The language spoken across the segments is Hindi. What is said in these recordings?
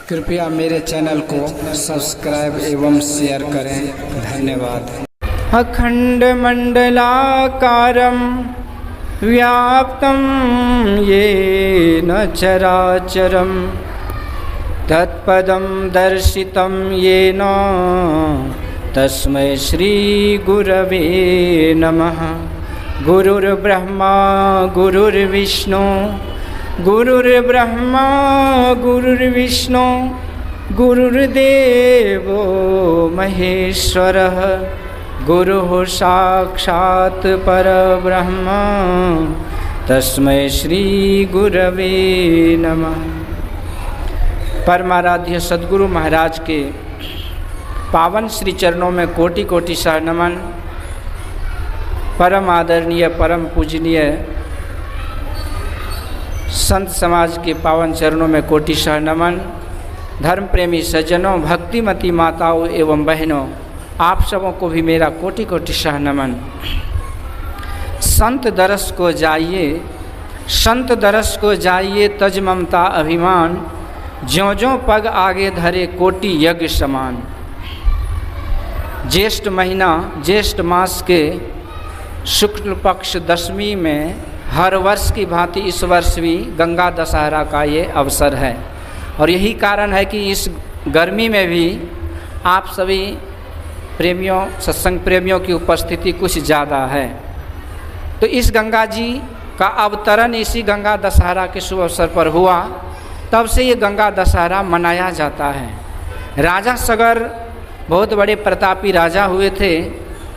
कृपया मेरे चैनल को सब्सक्राइब एवं शेयर करें। धन्यवाद। अखण्डमण्डलाकारं व्याप्तं येन चराचरं तत्पदं दर्शितं येन तस्मै श्रीगुरवे नमः। गुरुर्ब्रह्मा गुरुर्विष्णु गुरुर्ब्रह्मा गुरुर्विष्णु गुरुर्देवो महेश्वरः गुरुः साक्षात् परब्रह्म तस्मै श्री गुरवे नमः। परमाराध्य सद्गुरु महाराज के पावन श्री चरणों में कोटि कोटि सह नमन। परम आदरणीय परम पूजनीय संत समाज के पावन चरणों में कोटि सह नमन। धर्म प्रेमी सज्जनों, भक्तिमती माताओं एवं बहनों, आप सबों को भी मेरा कोटि कोटि सह नमन। संत दरस को जाइए, संत दरस को जाइए, तज ममता अभिमान, ज्यों ज्यों पग आगे धरे कोटि यज्ञ समान। ज्येष्ठ महीना, ज्येष्ठ मास के शुक्ल पक्ष दशमी में हर वर्ष की भांति इस वर्ष भी गंगा दशहरा का ये अवसर है और यही कारण है कि इस गर्मी में भी आप सभी प्रेमियों, सत्संग प्रेमियों की उपस्थिति कुछ ज़्यादा है। तो इस गंगा जी का अवतरण इसी गंगा दशहरा के शुभ अवसर पर हुआ, तब से ये गंगा दशहरा मनाया जाता है। राजा सगर बहुत बड़े प्रतापी राजा हुए थे,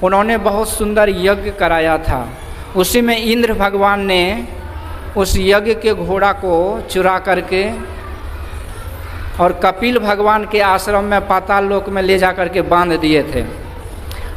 उन्होंने बहुत सुंदर यज्ञ कराया था। उसी में इंद्र भगवान ने उस यज्ञ के घोड़ा को चुरा करके और कपिल भगवान के आश्रम में पाताल लोक में ले जा करके बांध दिए थे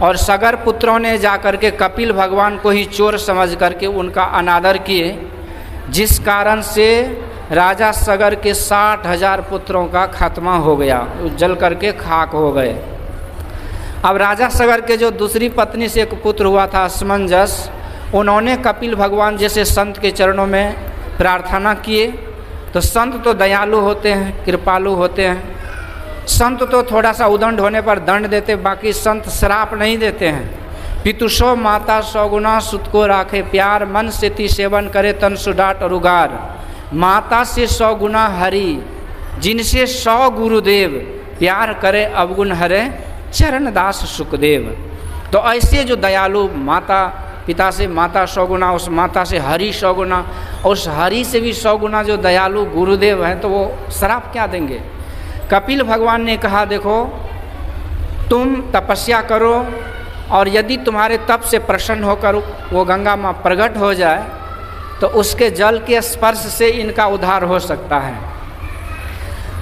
और सगर पुत्रों ने जा करके कपिल भगवान को ही चोर समझ करके उनका अनादर किए, जिस कारण से राजा सगर के 60,000 पुत्रों का खात्मा हो गया, जल करके खाक हो गए। अब राजा सगर के जो दूसरी पत्नी से एक पुत्र हुआ था असमंजस, उन्होंने कपिल भगवान जैसे संत के चरणों में प्रार्थना किए। तो संत तो दयालु होते हैं, कृपालु होते हैं। संत तो थोड़ा सा उदंड होने पर दंड देते, बाकी संत श्राप नहीं देते हैं। पितुषो माता सौगुना सुत को राखे प्यार, मन से ती सेवन करे तन सुडाट और उगार। माता से 100 गुना हरि, जिनसे 100 गुरुदेव, प्यार करे अवगुण हरे चरण दास सुखदेव। तो ऐसे जो दयालु माता पिता से माता 100 गुना, उस माता से हरि 100 गुना, उस हरि से भी 100 गुना जो दयालु गुरुदेव हैं, तो वो श्राप क्या देंगे। कपिल भगवान ने कहा देखो तुम तपस्या करो और यदि तुम्हारे तप से प्रसन्न होकर वो गंगा माँ प्रकट हो जाए तो उसके जल के स्पर्श से इनका उद्धार हो सकता है।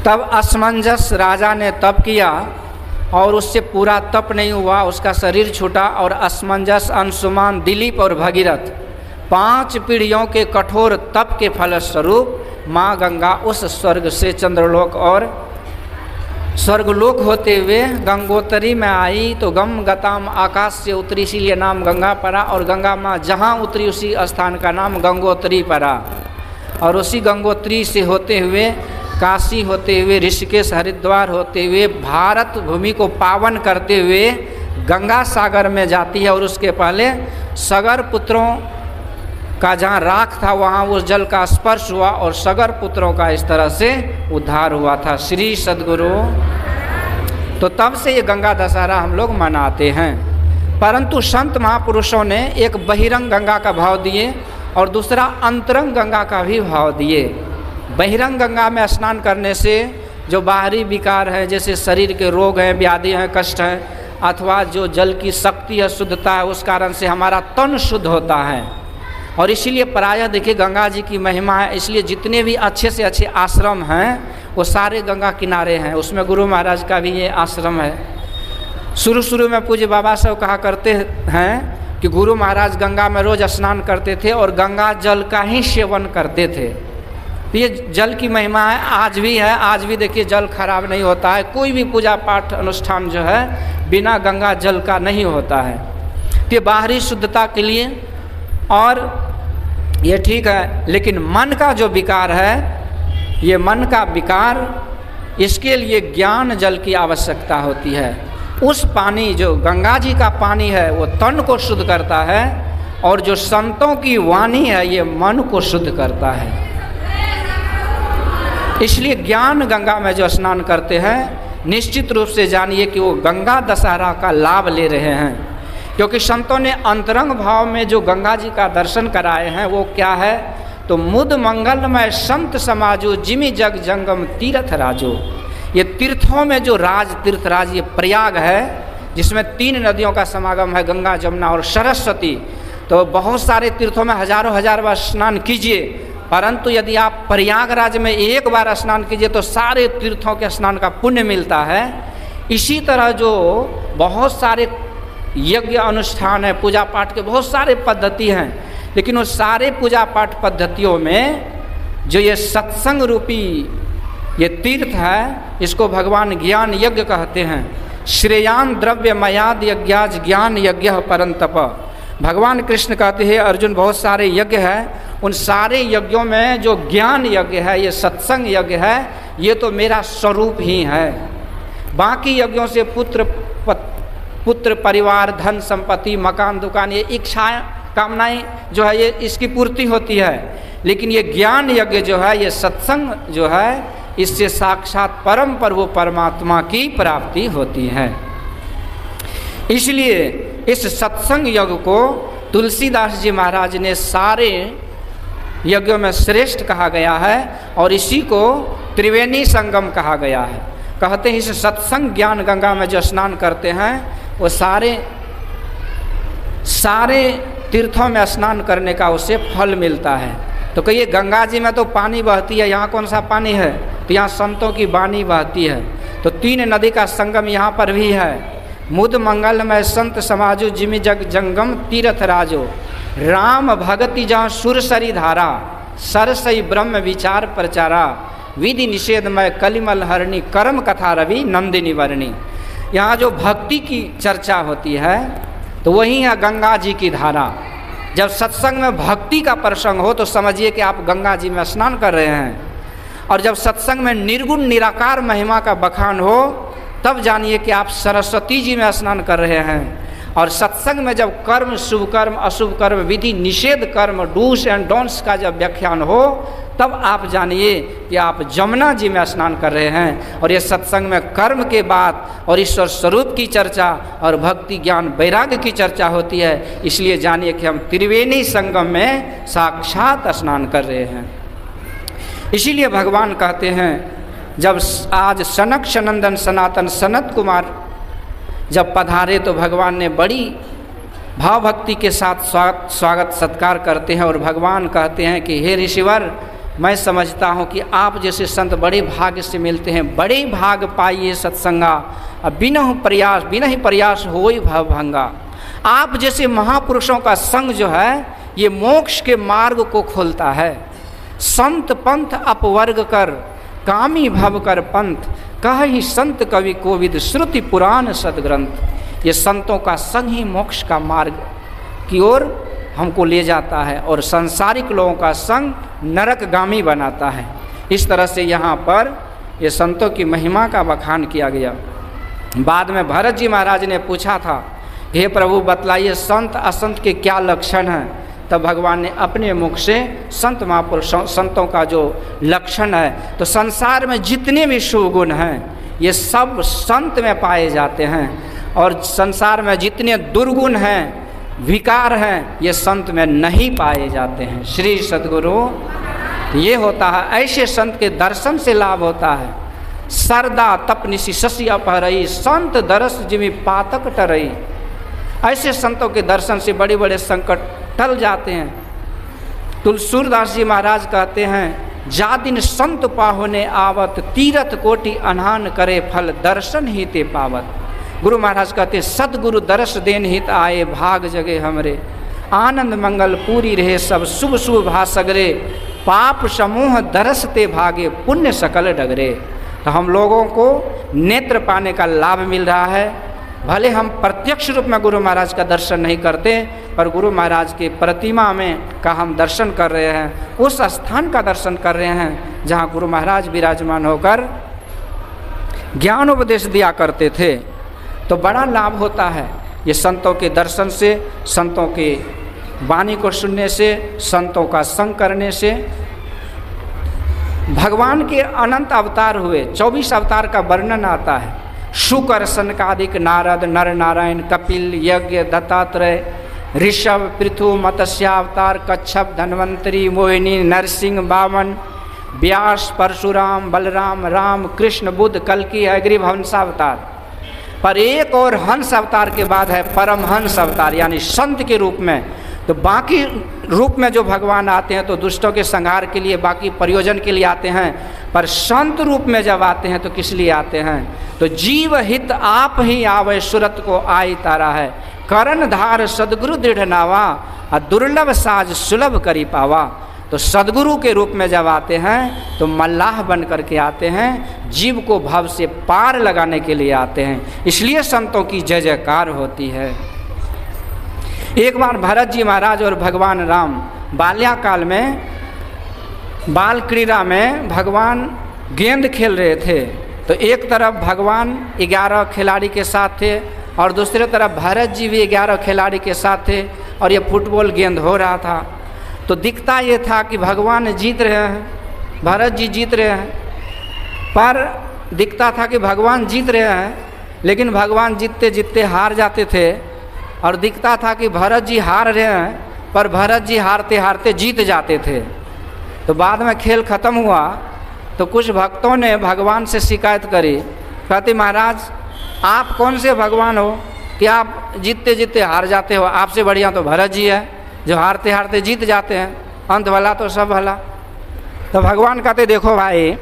तब असमंजस राजा ने तप किया और उससे पूरा तप नहीं हुआ, उसका शरीर छूटा और असमंजस, अंशुमान, दिलीप और भगीरथ 5 पीढ़ियों के कठोर तप के फलस्वरूप माँ गंगा उस स्वर्ग से चंद्रलोक और स्वर्गलोक होते हुए गंगोत्री में आई। तो गम गताम, आकाश से उतरी, इसीलिए नाम गंगा पड़ा। और गंगा माँ जहाँ उतरी उसी स्थान का नाम गंगोत्री पड़ा। और उसी गंगोत्री से होते हुए काशी होते हुए ऋषिकेश हरिद्वार होते हुए भारत भूमि को पावन करते हुए गंगा सागर में जाती है। और उसके पहले सगर पुत्रों का जहाँ राख था वहाँ उस जल का स्पर्श हुआ और सगर पुत्रों का इस तरह से उद्धार हुआ था। श्री सद्गुरु। तो तब से ये गंगा दशहरा हम लोग मनाते हैं। परंतु संत महापुरुषों ने एक बहिरंग गंगा का भाव दिए और दूसरा अंतरंग गंगा का भी भाव दिए। बहिरंग गंगा में स्नान करने से जो बाहरी विकार है, जैसे शरीर के रोग हैं, व्याधि हैं, कष्ट हैं, अथवा जो जल की शक्ति है, शुद्धता है, उस कारण से हमारा तन शुद्ध होता है। और इसीलिए प्रायः देखिए गंगा जी की महिमा है, इसलिए जितने भी अच्छे से अच्छे आश्रम हैं वो सारे गंगा किनारे हैं। उसमें गुरु महाराज का भी ये आश्रम है। शुरू में पूज्य बाबा साहब कहा करते हैं कि गुरु महाराज गंगा में रोज़ स्नान करते थे और गंगा जल का ही सेवन करते थे। ये जल की महिमा है, आज भी है। आज भी देखिए जल खराब नहीं होता है। कोई भी पूजा पाठ अनुष्ठान जो है बिना गंगा जल का नहीं होता है। तो बाहरी शुद्धता के लिए और ये ठीक है, लेकिन मन का जो विकार है ये मन का विकार, इसके लिए ज्ञान जल की आवश्यकता होती है। उस पानी जो गंगा जी का पानी है वो तन को शुद्ध करता है, और जो संतों की वाणी है ये मन को शुद्ध करता है। इसलिए ज्ञान गंगा में जो स्नान करते हैं, निश्चित रूप से जानिए कि वो गंगा दशहरा का लाभ ले रहे हैं, क्योंकि संतों ने अंतरंग भाव में जो गंगा जी का दर्शन कराए हैं वो क्या है, तो मुद मंगलमय संत समाजो जिमि जग जंगम तीर्थ राजो। ये तीर्थों में जो राज तीर्थ राज, ये प्रयाग है जिसमें 3 नदियों का समागम है, गंगा, जमुना और सरस्वती। तो बहुत सारे तीर्थों में हजारों हजार बार स्नान कीजिए, परंतु यदि आप प्रयागराज में एक बार स्नान कीजिए तो सारे तीर्थों के स्नान का पुण्य मिलता है। इसी तरह जो बहुत सारे यज्ञ अनुष्ठान है, पूजा पाठ के बहुत सारे पद्धति हैं, लेकिन वो सारे पूजा पाठ पद्धतियों में जो ये सत्संग रूपी ये तीर्थ है, इसको भगवान ज्ञान यज्ञ कहते हैं। श्रेयान द्रव्य मयाद यज्ञाज ज्ञान यज्ञ परंतप। भगवान कृष्ण कहते हैं अर्जुन बहुत सारे यज्ञ हैं, उन सारे यज्ञों में जो ज्ञान यज्ञ है, ये सत्संग यज्ञ है, ये तो मेरा स्वरूप ही है। बाकी यज्ञों से पुत्र परिवार, धन संपत्ति, मकान दुकान, ये इच्छाएं कामनाएं जो है ये इसकी पूर्ति होती है, लेकिन ये ज्ञान यज्ञ जो है, ये सत्संग जो है, इससे साक्षात परम पर वो परमात्मा की प्राप्ति होती है। इसलिए इस सत्संग यज्ञ को तुलसीदास जी महाराज ने सारे यज्ञों में श्रेष्ठ कहा गया है, और इसी को त्रिवेणी संगम कहा गया है। कहते हैं इस सत्संग ज्ञान गंगा में जो स्नान करते हैं वो सारे तीर्थों में स्नान करने का उसे फल मिलता है। तो कहिए गंगा जी में तो पानी बहती है, यहाँ कौन सा पानी है, तो यहाँ संतों की वाणी बहती है। तो 3 नदी का संगम यहाँ पर भी है। मुद मंगलमय संत समाजो जिमि जग जंगम तीर्थ राजो। राम भगति जहाँ सुरसरी धारा, सरसई ब्रह्म विचार प्रचारा। विधि निषेधमय कलिमल हरणी, कर्म कथा रवि नंदिनी वर्णी। यहाँ जो भक्ति की चर्चा होती है तो वही है गंगा जी की धारा। जब सत्संग में भक्ति का प्रसंग हो तो समझिए कि आप गंगा जी में स्नान कर रहे हैं, और जब सत्संग में निर्गुण निराकार महिमा का बखान हो तब जानिए कि आप सरस्वती जी में स्नान कर रहे हैं। और सत्संग में जब कर्म, शुभ कर्म, अशुभ कर्म, विधि निषेध कर्म, डूस एंड डोंट्स का जब व्याख्यान हो तब आप जानिए कि आप जमुना जी में स्नान कर रहे हैं। और ये सत्संग में कर्म के बाद और ईश्वर स्वरूप की चर्चा और भक्ति ज्ञान वैराग्य की चर्चा होती है, इसलिए जानिए कि हम त्रिवेणी संगम में साक्षात स्नान कर रहे हैं। इसीलिए भगवान कहते हैं जब आज सनक सनंदन सनातन सनत कुमार जब पधारे तो भगवान ने बड़ी भाव भक्ति के साथ स्वागत सत्कार करते हैं, और भगवान कहते हैं कि हे ऋषिवर, मैं समझता हूँ कि आप जैसे संत बड़े भाग्य से मिलते हैं, बड़े भाग पाइए सत्संगा, अब बिना ही प्रयास होई भवभंगा। आप जैसे महापुरुषों का संग जो है ये मोक्ष के मार्ग को खोलता है। संत पंथ अपवर्ग कर, कामी भव कर पंथ, कह ही संत कवि कोविद, श्रुति पुराण सदग्रंथ। ये संतों का संग ही मोक्ष का मार्ग की ओर हमको ले जाता है, और सांसारिक लोगों का संग नरकगामी बनाता है। इस तरह से यहाँ पर ये संतों की महिमा का बखान किया गया। बाद में भरत जी महाराज ने पूछा था, हे प्रभु बतलाइए संत असंत के क्या लक्षण हैं। तब भगवान ने अपने मुख से संत महापुरुषों, संतों का जो लक्षण है, तो संसार में जितने भी शुभ गुण हैं ये सब संत में पाए जाते हैं, और संसार में जितने दुर्गुण हैं, विकार हैं, ये संत में नहीं पाए जाते हैं। श्री सद्गुरु ये होता है, ऐसे संत के दर्शन से लाभ होता है। सरदा तपनिसी शशि अपहरई, संत दरस जिमि पातक टरई। ऐसे संतों के दर्शन से बड़े बड़े संकट टल जाते हैं। तुलसीदास जी महाराज कहते हैं, जा दिन संत पाहुने आवत, तीरथ कोटि अनहान करे फल, दर्शन ही ते पावत। गुरु महाराज कहते हैं, सदगुरु दर्श देन हित आए, भाग जगे हमरे, आनंद मंगल पूरी रहे सब, शुभ शुभ भासगरे, पाप समूह दरसते भागे, पुण्य सकल डगरे। तो हम लोगों को नेत्र पाने का लाभ मिल रहा है। भले हम प्रत्यक्ष रूप में गुरु महाराज का दर्शन नहीं करते, पर गुरु महाराज के प्रतिमा में का हम दर्शन कर रहे हैं, उस स्थान का दर्शन कर रहे हैं जहाँ गुरु महाराज विराजमान होकर ज्ञान उपदेश दिया करते थे। तो बड़ा लाभ होता है ये संतों के दर्शन से, संतों के वाणी को सुनने से, संतों का संग करने से। भगवान के अनंत अवतार हुए, 24 अवतार का वर्णन आता है। शुकर, सनकादिक, नारद, नर नारायण, कपिल, यज्ञ, दत्तात्रेय, ऋषभ, पृथु, मत्स्यावतार, कच्छप, धन्वंतरी, मोहिनी, नरसिंह, वामन, व्यास, परशुराम, बलराम, राम, कृष्ण, बुद्ध, कल्कि, अग्रिव, हंसावतार। पर एक और हंस अवतार के बाद है परमहंस अवतार, यानी संत के रूप में। तो बाकी रूप में जो भगवान आते हैं तो दुष्टों के संहार के लिए, बाकी प्रयोजन के लिए आते हैं, पर संत रूप में जब आते हैं तो किस लिए आते हैं? तो जीव हित आप ही आवे, सुरत को आई तारा है, करण धार सदगुरु दृढ़ नावा, और दुर्लभ साज सुलभ करी पावा। तो सदगुरु के रूप में जब आते हैं तो मल्लाह बन करके आते हैं, जीव को भव से पार लगाने के लिए आते हैं। इसलिए संतों की जय जयकार होती है। एक बार भरत जी महाराज और भगवान राम बाल्याकाल में बाल क्रीड़ा में भगवान गेंद खेल रहे थे। तो एक तरफ भगवान 11 खिलाड़ी के साथ थे और दूसरी तरफ भरत जी भी 11 खिलाड़ी के साथ थे, और ये फुटबॉल गेंद हो रहा था। तो दिखता ये था कि भगवान जीत रहे हैं, भरत जी जीत रहे हैं, पर दिखता था कि भगवान जीत रहे हैं, लेकिन भगवान जीतते जीतते हार जाते थे। और दिखता था कि भरत जी हार रहे हैं, पर भरत जी हारते हारते जीत जाते थे। तो बाद में खेल खत्म हुआ तो कुछ भक्तों ने भगवान से शिकायत करी, कहते महाराज आप कौन से भगवान हो कि आप जीतते जीतते हार जाते हो? आपसे बढ़िया तो भरत जी है जो हारते हारते जीत जाते हैं, अंत भला तो सब भला। तो भगवान कहते देखो भाई,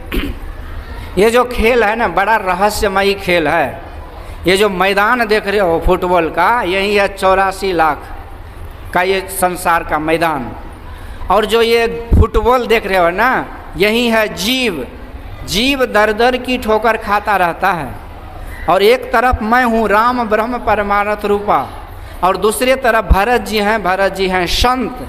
ये जो खेल है ना बड़ा रहस्यमयी खेल है। ये जो मैदान देख रहे हो फुटबॉल का, यही है 84 लाख का ये संसार का मैदान। और जो ये फुटबॉल देख रहे हो ना, यही है जीव। जीव दर दर की ठोकर खाता रहता है। और एक तरफ मैं हूँ राम ब्रह्म परमार्थ रूपा, और दूसरे तरफ भरत जी हैं संत।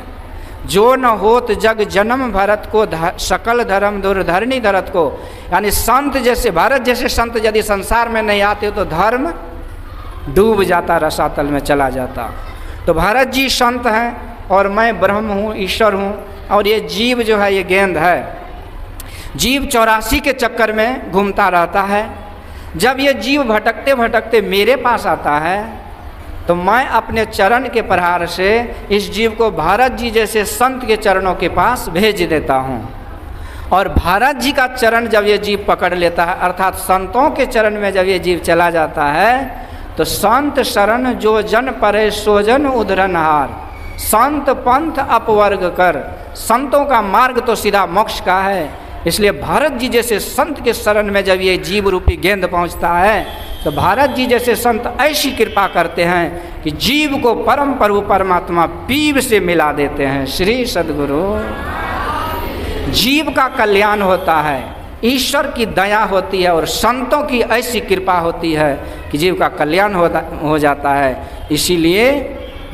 जो न होत जग जन्म भरत को, सकल धर्म दुर्धरणी धरत को। यानी संत जैसे, भरत जैसे संत यदि संसार में नहीं आते तो धर्म डूब जाता, रसातल में चला जाता। तो भरत जी संत हैं और मैं ब्रह्म हूँ, ईश्वर हूँ, और ये जीव जो है ये गेंद है। जीव 84 के चक्कर में घूमता रहता है। जब ये जीव भटकते भटकते मेरे पास आता है तो मैं अपने चरण के प्रहार से इस जीव को भारत जी जैसे संत के चरणों के पास भेज देता हूँ। और भारत जी का चरण जब ये जीव पकड़ लेता है, अर्थात संतों के चरण में जब ये जीव चला जाता है, तो संत शरण जो जन परे सोजन उधरनहार, संत पंथ अपवर्ग कर। संतों का मार्ग तो सीधा मोक्ष का है। इसलिए भारत जी जैसे संत के शरण में जब ये जीव रूपी गेंद पहुंचता है तो भारत जी जैसे संत ऐसी कृपा करते हैं कि जीव को परम प्रभु परमात्मा पीव से मिला देते हैं। श्री सद्गुरु। जीव का कल्याण होता है, ईश्वर की दया होती है और संतों की ऐसी कृपा होती है कि जीव का कल्याण हो जाता है। इसीलिए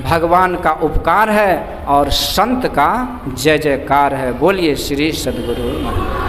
भगवान का उपकार है और संत का जय जयकार है। बोलिए श्री सद्गुरु।